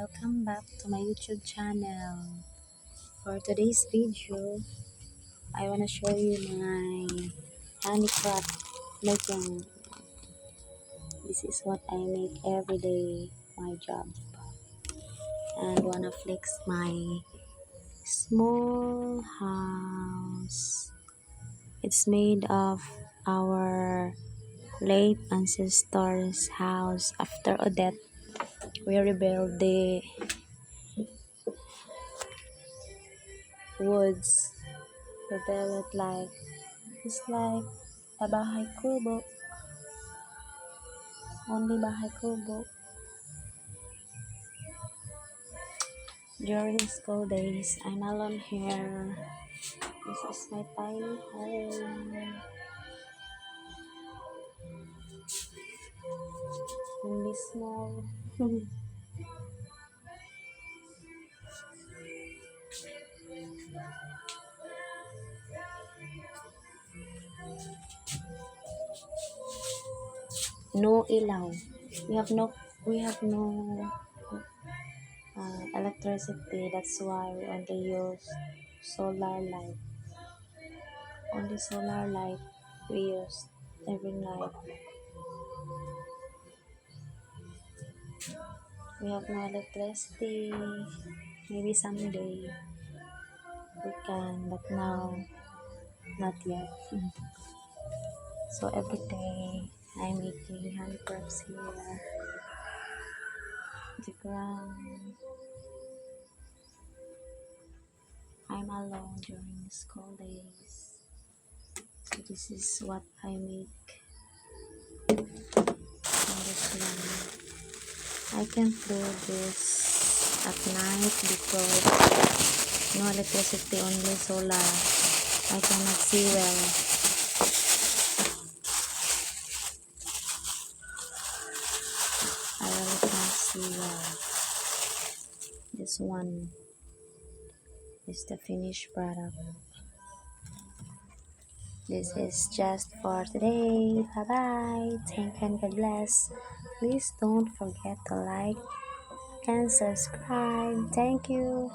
welcome back to my YouTube channel. For today's video, I want to show you my handicraft making. This is what I make every day, my job. And wanna flex my small house. It's made of our late ancestors' house. After Odette, we rebuilt the woods. We built it like it's like a bahay kubo. Only bahay kubo. During school days, I'm alone here. This is my tiny home. Only small. No ilaw. We have no electricity. That's why we only use solar light. Only solar light we use every night. We have no electricity. Maybe someday we can, but now not yet. So every day I'm making handcrafts here. The ground. I'm alone during school days. So this is what I make on this one. I can't do this at night because no electricity, only solar. I cannot see well. I really can't see well. This one is the finished product. This is just for today. Bye bye. Thank you and God bless. Please don't forget to like and subscribe. Thank you.